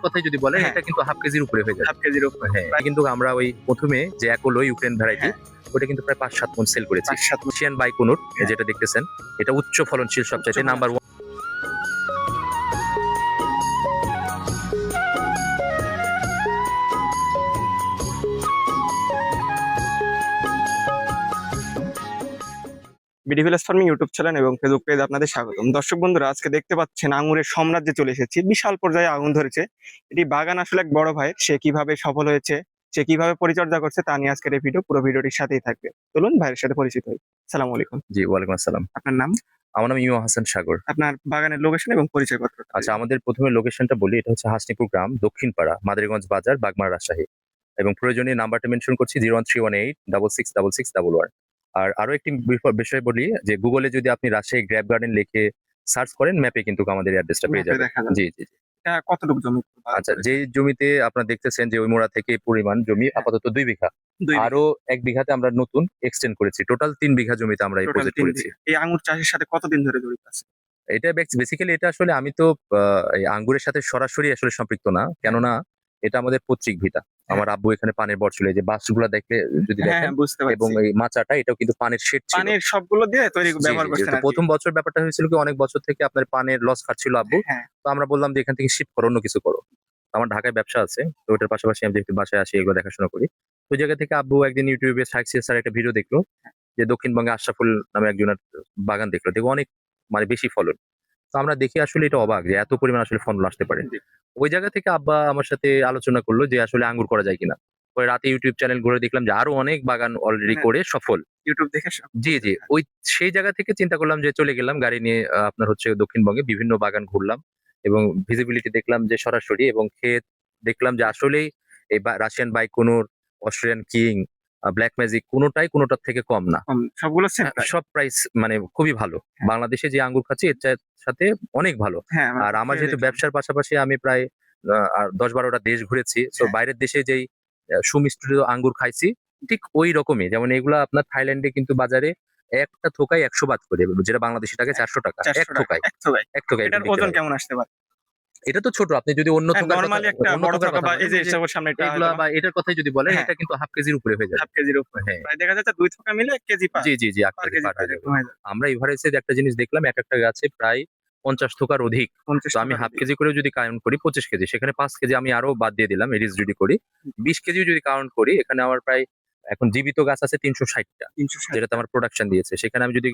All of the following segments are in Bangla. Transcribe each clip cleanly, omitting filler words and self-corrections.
কথাই যদি বলেন হ্যাঁ। এটা কিন্তু হাফ কেজির উপরে হয়ে যায়। হাফ কেজির উপরে। হ্যাঁ, কিন্তু আমরা ওই প্রথমে যে একলো ইউক্রেন ভ্যারাইটি হ্যাঁ। ওটা কিন্তু প্রায় ৫-৭ মণ সেল করেছি। ৫-৭ মণ। এশিয়ান বাইকুনুর হ্যাঁ। যেটা দেখতেছেন এটা উচ্চ ফলনশীল সবচাইতে উচ্চ number 1। BD village farming YouTube channel এবং ফেসবুক পেজ আপনাদের স্বাগতম। দর্শক বন্ধুরা, আজকে দেখতে পাচ্ছেন আঙুরের সাম্রাজ্যে চলে এসেছি। বিশাল পর্যায়ে আগুন ধরেছে। এটি বাগান আসলে এক বড় ভাই, সে কিভাবে সফল হয়েছে, সে কিভাবে পরিচর্যা করছে তা নিয়ে আজকের এই ভিডিও, পুরো ভিডিওটির সাথেই থাকবে। চলুন ভাইয়ের সাথে পরিচিত হই। সালাম আলাইকুম। জি, ওয়ালাইকুম আসসালাম। আপনার নাম, আমার নাম ইমা হাসান সাগর। আপনার বাগানের লোকেশন এবং পরিচয়পত্র। আচ্ছা, আমাদের প্রথমে লোকেশনটা বলি, এটা হচ্ছে হাসনিপুর গ্রাম, দক্ষিণপাড়া, মাদারীগঞ্জ বাজার, বাগমারা, রাজশাহী। এবং প্রয়োজনীয় নাম্বারটা মেনশন করছি 01318666611। আর আরো একটি বিষয় বলি যে গুগলে যদি আপনি রাজশাহী গ্র্যাপ গার্ডেন লিখে সার্চ করেন ম্যাপে কিন্তু আমাদের অ্যাড্রেসটা পেয়ে ম্যাপে যাবেন। দেখা যাবে। জি জি জি। এটা কতটুকু জমি? আচ্ছা, যে জমিতে আপনারা দেখতেছেন যে ওই মোড়া থেকে পরিমাণ জমি হ্যাঁ। আপাতত 2 বিঘা। 2 বিঘা। আরো 1 বিঘাতে আমরা নতুন এক্সটেন্ড করেছি। টোটাল 3 বিঘা জমিতে আমরা এই টোটাল প্রজেক্ট 3 করেছি। বিঘা। এই আঙ্গুর চাষের সাথে কতদিন ধরে জড়িত আছে? এটা বেসিক্যালি এটা আসলে আমি তো এই আঙ্গুরের সাথে সরাসরি আসলে সম্পৃক্ত না। কেননা এটা আমাদের পৈতৃক ভিটা। আমার আব্বু এখানে পানের বর ছিল। এই যে বাঁশগুলা দেখলে যদি হ্যাঁ, দেখেন হ্যাঁ, বুঝতে এবং পারছি। এই মাচাটা এটাও কিন্তু পানের শেড ছিল। পানির সবগুলো দিয়ে তৈরি জি, ব্যবহার জি, জি। করছেন তো আরকি। ১ম বছর ব্যাপারটা হয়েছিল কি অনেক বছর থেকে আপনার পানের লস খাচ্ছিল আব্বু। হ্যাঁ। তো আমরা বললাম যে এখান থেকে শিফট করো, অন্য কিছু করো। তো আমার ঢাকায় ব্যবসা আছে। তো ওটার পাশাপাশি আমি যেহেতু বাসায় আসি এগুলো দেখাশোনা করি। তো ওই জায়গা থেকে আব্বু একদিন ইউটিউবে সাকসেস স্যার একটা ভিডিও দেখলো যে দক্ষিণবঙ্গে আশরাফুল নামে একজনের বাগান দেখলো। দেখো অনেক মানে বেশি ফলন। তো আমরা দেখে আসলে এটা অবাক যে এত পরিমাণ আসলে ফলন আসতে পারে। জি। ওই জায়গা থেকে আব্বা আমার সাথে আলোচনা করলো যে আসলে আঙ্গুর করা যায় কিনা। পরে রাতে ইউটিউব চ্যানেল ঘুরে দেখলাম যে আরো অনেক বাগান অলরেডি মানে করে সফল। ইউটিউব দেখে সব জি, জি। করতেছেন। ওই সেই জায়গা থেকে চিন্তা করলাম যে চলে গেলাম গাড়ি নিয়ে আপনার হচ্ছে দক্ষিণবঙ্গে বিভিন্ন বাগান ঘুরলাম এবং ভিজিবিলিটি দেখলাম যে সরাসরি এবং ক্ষেত দেখলাম যে আসলেই এই Russian বাইকুনুর, Australian king, black magic কোনটার থেকে কম না। সবগুলো সেম প্রাইস। সব প্রাইস মানে খুবই ভালো। হ্যাঁ। বাংলাদেশে যে আঙ্গুর খাচ্ছি এর সাথে অনেক ভালো। হ্যাঁ, আর আমার খেয়ে যেহেতু দেখলাম। ব্যবসার পাশাপাশি আমি প্রায় আর ১০-১২ টা দেশ ঘুরেছি। সো হ্যাঁ। বাইরের দেশে যেই সুমিষ্ট আঙ্গুর খাইছি ঠিক ওই রকমই। যেমন এগুলা আপনার থাইল্যান্ডে কিন্তু বাজারে একটা থোকায় ১০০ বাত করে, যেটা বাংলাদেশি টাকায় ৳৪০০। ৪০০ এক টাকা থোকায়, এক থোকায়। এক থোকায় এটার বিক্রি ওজন হয়। কেমন আসতে পারে? এটা তো ছোট। আপনি যদি অন্য হ্যাঁ, থোকার কথা নরমালি একটা অন্য বড় থোকার থোকা কথা বা এই বলেন যে যে এসবের সামনে একটা এগুলা হয়তোবা। বা এটার কথাই যদি বলেন হ্যাঁ, এটা কিন্তু হাফ কেজির উপরে হয়ে যাবে। হাফ কেজির উপরে। হ্যাঁ। প্রায় দেখা যাচ্ছে ২ থোকা মিলে ১ কেজি জি, জি, জি। পার কেজি কেজি পার প্রায় হয়ে যাবে। এরকম হয়ে যাবে। আমরা এভারেজে যে একটা জিনিস দেখলাম একেকটা গাছে প্রায় ৫০ থোকার অধিক। ৫০ তো আমি টাকার হাফ অধিক। কেজি করেও যদি কাউন্ট করি ২৫ কেজি। সেখানে ৫ কেজি আমি আরো বাদ দিয়ে দিলাম এরিস যদি করি। ২০ কেজিও যদি কাউন্ট করি এখানে আমার প্রায় এখন জীবিত গাছ আছে ৩৬০ টা। ৩৬০ যেটাতে টাকা। আমার প্রোডাকশন দিয়েছে। সেখানে আমি যদি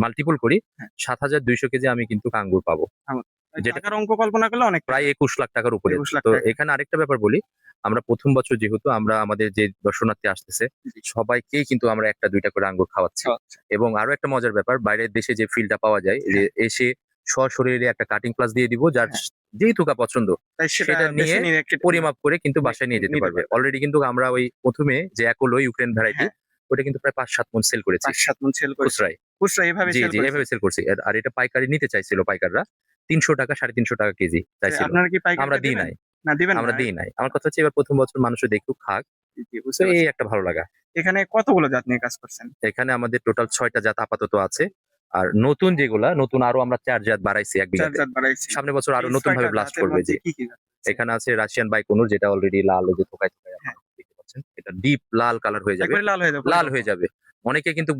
মাল্টিপল করি হ্যাঁ, ৭,২০০ কেজি আমি কিন্তু আঙ্গুর পাবো। আমার যেটা টাকার অঙ্ক কল্পনা করলে অনেক প্রায় টাকা। ২১ লাখ টাকার উপরে। ২১ লাখ তো টাকা। এখানে আরেকটা ব্যাপার বলি, আমরা ১ম বছর যেহেতু আমরা আমাদের যে দর্শনার্থী আসতেছে জি। সবাইকেই কিন্তু আমরা ১ টা ২ টা করে আঙ্গুর খাওয়াচ্ছি। আচ্ছা। এবং আরো একটা মজার ব্যাপার বাইরের দেশে যে ফিলটা পাওয়া যায় যে হ্যাঁ, এসে সশরীরে একটা কাটিং প্লাস দিয়ে দিব যার হ্যাঁ। যেই থোকা পছন্দ তাই সেটা সেটা নিয়ে বেছে নিয়ে কেটে পরিমাপ করে কিন্তু বাসায় নিয়ে যেতে নিতে পারবে। পারবে। অলরেডি কিন্তু আমরা ওই ১ম এ যে একলো ইউক্রেন ভ্যারাইটি হ্যাঁ, ওটা কিন্তু প্রায় ৫-৭ মণ সেল করেছি ৫-৭ মণ সেল করেছেন। খুচরায়। খুচরা এভাবে জি, সেল জি, করেছেন। এভাবে সেল করছি। আর এটা পাইকারি নিতে চাইছিল পাইকাররা। ৳৩০০ ৳৩৫০ কেজি চাইছিল। আপনারা কি আমরা পাইকারিতে দিই দিবেন? নাই। না দিবেন আমরা না? দিই নাই। আমার কথা হচ্ছে এবার ১ম বছর মানুষও দেখুক, খাক। জি, জি, তো বুঝতে এই পারছি। একটা ভালো লাগা। এখানে কতগুলো জাত নিয়ে কাজ করছেন? এখানে আমাদের টোটাল ৬ টা জাত আপাতত আছে। আর নতুন যেগুলা নতুন আরো আমরা ৪ জাত বাড়াইছি ১ ৪ বিঘাতে। জাত বাড়াইছেন। সামনের বছর আরো এই নতুন ৬ টা ভাবে ব্লাস্ট জাতের করবে মধ্যে জি। কি, কি জাত আছে? এখানে আছে রাশিয়ান বাইকুনুর যেটা অলরেডি লাল এই যে থোকায়, থোকায় হ্যাঁ, আপনারা দেখতে পাচ্ছেন। এটা ডিপ লাল কালার হয়ে যাবে। একবারে লাল হয়ে যাবে লাল পরিপক্ক। হয়ে যাবে। অনেকে কিন্তু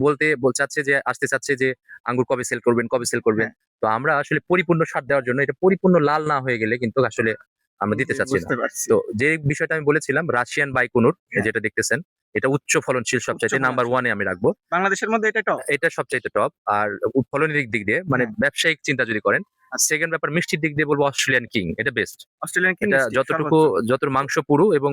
চাচ্ছে যে আসতে চাচ্ছে যে আঙ্গুর কবে সেল করবেন, কবে সেল করবেন। হ্যাঁ, তো আমরা আসলে পরিপূর্ণ স্বাদ দেওয়ার জন্য এটা পরিপূর্ণ লাল না হয়ে গেলে কিন্তু আসলে আমরা দিতে জি, চাচ্ছি না। বুঝতে পারছি। তো যে বিষয়টা আমি বলেছিলাম রাশিয়ান বাইকুনুর হ্যাঁ, যেটা দেখতেছেন এটা উচ্চ ফলনশীল উচ্চ সবচাইতে নাম্বার ফলনশীল। 1 এ আমি রাখবো। বাংলাদেশের মধ্যে এটা টপ? এটা সবচাইতে টপ। আর ফলনের দিক দিয়ে মানে হ্যাঁ, ব্যবসায়িক চিন্তা যদি করেন, আচ্ছা। 2nd ব্যাপার মিষ্টির দিক দিয়ে বলব অস্ট্রেলিয়ান কিং এটা বেস্ট। অস্ট্রেলিয়ান কিং এটা মিষ্টি যতটুকু সর্বোচ্চ। মাংস পুরু এবং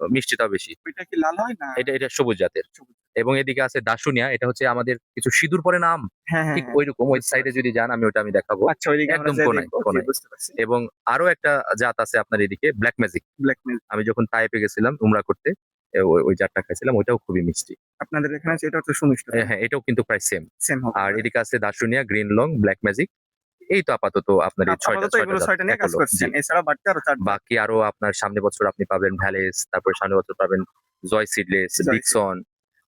মিষ্টিটাও বেশি। ওইটা কি লাল হয় না এটা সবুজ জাতের। সবুজ? এবং এদিকে আছে দাসুনিয়া এটা হচ্ছে আমাদের কিছু সিঁদুর পরে না আম, হ্যাঁ, হ্যাঁ, ঠিক হ্যাঁ, ঐরকম ওই বুঝতে সাইডে পারছি। যদি যান আমি দেখাবো। আচ্ছা, ওইদিকে আমরা একদম যেয়ে কোনায়, দেখবো। জি, কোনায়। বুঝতে পারছি। এবং আরো একটা জাত আছে আপনার এদিকে ব্ল্যাক ম্যাজিক। Black milk. আমি যখন তায়েফে গেছিলাম উমরা করতে ওই জাতটা খাইছিলাম ওইটাও খুবই মিষ্টি। আপনাদের এখানে সেটা হচ্ছে সুমিষ্ট হ্যাঁ, এটাও কিন্তু প্রায় সেম। সেম হবে আর তাহলে। এদিকে আছে দাসুনিয়া, গ্রিন লং, ব্ল্যাক ম্যাজিক। এই তো আপাতত আপনার এই ৬ টা আপাতত ৬ টা এগুলো জাত ৬ টা নিয়ে কাজ এখনো। জি। করছেন। এছাড়া বাড়তি আরো ৪ টা। বাকি আরো আপনার সামনের বছর আপনি পাবেন ভ্যালেস, তারপরে সামনের বছর পাবেন জয় সিডলেস, জয়শ্রী। ডিকসন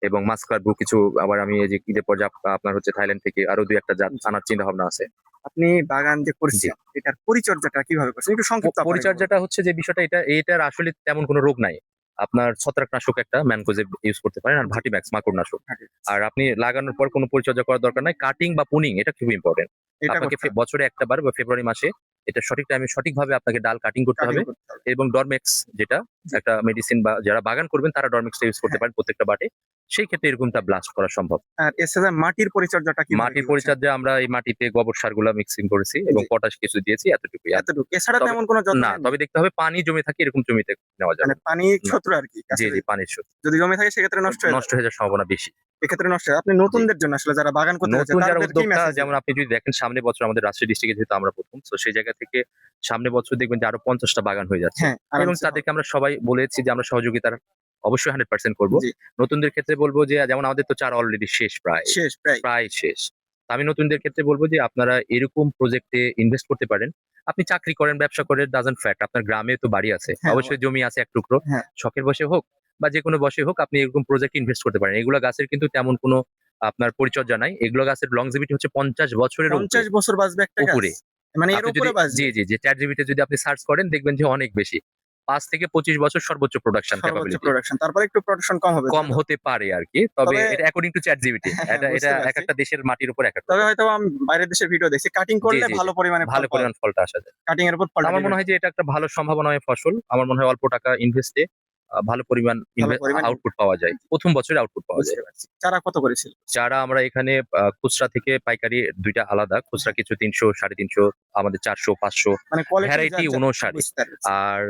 এবং মাস্কার ব্রু কিছু আবার আমি এই যে ঈদের পর আপনার হচ্ছে থাইল্যান্ড থেকে আরো ২-১ টা জাত জি। আনার চিন্তা ভাবনা আছে। আপনি বাগান যে করছেন এটার পরিচর্যাটা কিভাবে করছেন একটু সংক্ষিপ্ত আকারে বলুন। পরিচর্যাটা হচ্ছে যে বিষয়টা, এটার আসলে তেমন কোনো রোগ নাই। আপনার ছত্রাকনাশক একটা ম্যানকোজেব ইউজ করতে পারেন, আর ভার্টিম্যাক্স মাকড়নাশক। আর আপনি লাগানোর পর কোনো পরিচর্যা করার দরকার নাই। কাটিং বা পুনিং এটা খুবই ইম্পর্টেন্ট। এটা আপনাকে করতে হবে, বছরে একটা বার বা ফেব্রুয়ারি মাসে এটা সঠিক টাইমে সঠিকভাবে আপনাকে ডাল কাটিং করতে কাটিং হবে। করতে হবে। এবং ডরমেক্স যেটা জি। একটা মেডিসিন, বা যারা বাগান করবেন তারা ডরমেক্সটা ইউজ করতে হ্যাঁ। পারেন প্রত্যেকটা বাটে। সেই ক্ষেত্রে এরকমটা ব্লাস্ট করা সম্ভব। আর এছাড়া মাটির পরিচর্যাটা কিভাবে মাটির কি করছেন? পরিচর্যা আমরা এই মাটিতে গোবর সারগুলা মিক্সিং করেছি এবং জি। পটাশ কিছু দিয়েছি, এতটুকুই। আর এতটুকু। এছাড়া তবে তেমন কোনো যত্ন না, নেননি? তবে দেখতে হবে পানি জমে থাকে এরকম জমিতে নেওয়া যাবে মানে না। পানি না। শত্রু আরকি জি, গাছের। জি, পানির স্রোত। যদি জমে থাকে সেক্ষেত্রে নষ্ট হয়ে নষ্ট যাবে। হয়ে যাওয়ার সম্ভাবনা বেশি। এক্ষেত্রে নষ্ট হয়। আপনি নতুনদের জন্য আসলে যারা বাগান করতে যাচ্ছে নতুন যারা তাদের কি উদ্যোক্তা, মেসেজ যেমন দিবেন? আপনি যদি দেখেন সামনের বছর আমাদের রাজশাহী ডিস্ট্রিক্টে যেহেতু আমরা ১ম, সো সেই জায়গা থেকে সামনের বছর দেখবেন যে আরো ৫০ টা বাগান হয়ে যাচ্ছে। হ্যাঁ, এবং আরামসে হবে। তাদেরকে আমরা সবাই বলেছি যে আমরা সহযোগিতার অবশ্যই 100% করব। জি, নতুনদের ক্ষেত্রে বলব যে যেমন আমাদের তো চারা অলরেডি শেষ প্রায়, শেষ প্রায়। প্রায় শেষ। তো আমি নতুনদের ক্ষেত্রে বলব যে আপনারা এরকম প্রজেক্টে ইনভেস্ট করতে পারেন। আপনি চাকরি করেন, ব্যবসা করেন, ডাজন্ট ফ্যাক্ট। আপনার গ্রামে তো বাড়ি আছে। হ্যাঁ, অবশ্যই জমি আছে এক টুকরো। হ্যাঁ, শখের বশে হোক বা যেকোনো বশে হোক, আপনি এরকম প্রজেক্টে ইনভেস্ট করতে পারেন। এগুলো গাছের কিন্তু তেমন কোনো আপনার পরিচর্যা নাই। এগুলো গাছের লংজিভিটি হচ্ছে ৫০ বছরের উপরে। ৫০ বছর বাঁচবে একটা গাছ? উপরে। মানে এর আপনি যদি উপরে বাঁচবে? জি, জি, জি, ChatGPT তে যদি আপনি সার্চ করেন দেখবেন যে অনেক বেশি। ৫ থেকে ২৫ বছর সর্বোচ্চ প্রোডাকশন সর্বোচ্চ ক্যাপাবিলিটি। প্রোডাকশন। তারপরে একটু প্রোডাকশন কম হবে কম তাই তো? হতে পারে আরকি। তবে তবে এটা অ্যাকর্ডিং টু ChatGPT। হ্যাঁ, এটা বুঝতে পারছি। একেকটা দেশের মাটির উপর একেক তবে রকম। হয়তো আমি বাইরের দেশের ভিডিও দেখছি। কাটিং জি, করলে জি, জি। ভালো পরিমাণে ফল ভালো পাওয়া পরিমাণ যায়। ফলটা আসা যায়। কাটিং এর উপর ফলটা আমার মনে ডিপেন্ড হয় যে এটা একটা ভালো সম্ভাবনাময় ফসল। আমার মনে হয় অল্প টাকা ইনভেস্টে ভালো পরিমাণ ভালো পরিমাণ আউটপুট পাওয়া যায়। ১ম বছরে আউটপুট পাওয়া যায়। বুঝতে পারছি। চারা কত করে ছিল? চারা আমরা এখানে খুচরা থেকে পাইকারি ২ টা আলাদা। খুচরা কিছু ৩০০, ৩৫০, আমাদের ৪০০, ৫০০, মানে কোয়ালিটি ভ্যারাইটি অনুসারে। বুঝতে পারছি। আর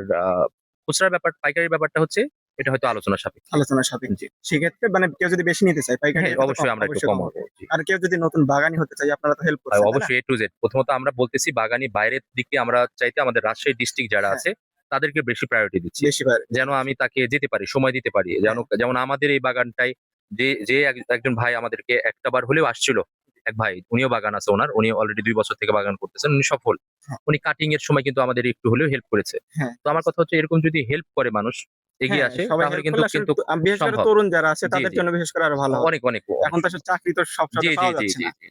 খুচরার পাইকারির ব্যাপারটা হচ্ছে এটা হয়তো আলোচনা সাপেক্ষে। আলোচনা সাপেক্ষে। জি। সেক্ষেত্রে মানে কেউ যদি বেশি নিতে চায় পাইকারি হ্যাঁ, এটাতে অবশ্যই আমরা একটু অবশ্যই কম কম হবে। হবো। জি। আর কেউ যদি নতুন বাগানি হতে চায় আপনারা তো হেল্প করছেন, তাই না? অবশ্যই A to Z। প্রথমত আমরা বলতেছি বাগানি বাইরের দিকে আমরা চাইতে আমাদের রাজশাহী ডিস্ট্রিক্ট যারা হ্যাঁ, আছে তাদেরকে বেশি প্রায়োরিটি দিচ্ছি। বেশি বার যেন আমি তাকে যেতে পারি, সময় দিতে পারি। হ্যাঁ, যেমন আমাদের এই বাগানটায় যে একজন ভাই আমাদেরকে একটা বার হলেও আসছিল। এক ভাই, উনিও বাগান আছে উনার। উনি অলরেডি ২ বছর থেকে বাগান করতেছেন। উনি সফল। হ্যাঁ, উনি কাটিং এর সময় কিন্তু আমাদের একটু হলেও হেল্প করেছে। হ্যাঁ, তো আমার কথা হচ্ছে এরকম যদি হেল্প করে মানুষ, এগিয়ে হ্যাঁ, আসে, সবাই তাহলে হেল্প কিন্তু করলে আসলে কিন্তু বিশেষ করে সম্ভব। তরুণ যারা আছে জি, তাদের জি। জন্য বিশেষ করে আরো ভালো হবে। অনেক এখন তো আসলে চাকরি তো সব জি, সাথে জি, পাওয়া জি, যাচ্ছে জি, না। জি।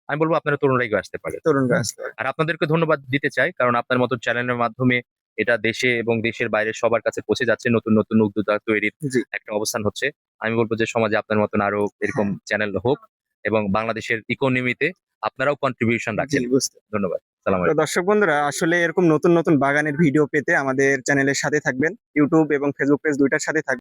আমি বলব আপনারা তরুণরা এগিয়ে আসতে পারেন। তরুণরা হুম? আসতে পারে। আর আপনাদেরকে ধন্যবাদ দিতে চাই। কারণ আপনার মতো চ্যানেলের মাধ্যমে এটা দেশে এবং দেশের বাইরে সবার কাছে পৌঁছে যাচ্ছে। নতুন, নতুন উদ্যোক্তা তৈরির জি, একটা অবস্থান হচ্ছে। আমি বলব যে সমাজে আপনার মতন আরো এরকম হ্যাঁ, চ্যানেল হোক এবং বাংলাদেশের ইকোনমিতে আপনারাও কন্ট্রিবিউশন জি রাখেন। বুঝতে ধন্যবাদ। সালাম তো আলাইকুম। দর্শক বন্ধুরা আসলে এরকম নতুন নতুন বাগানের ভিডিও পেতে আমাদের চ্যানেলের সাথে থাকবেন। ইউটিউব এবং ফেসবুক পেজ ২ টার সাথে থাকবেন।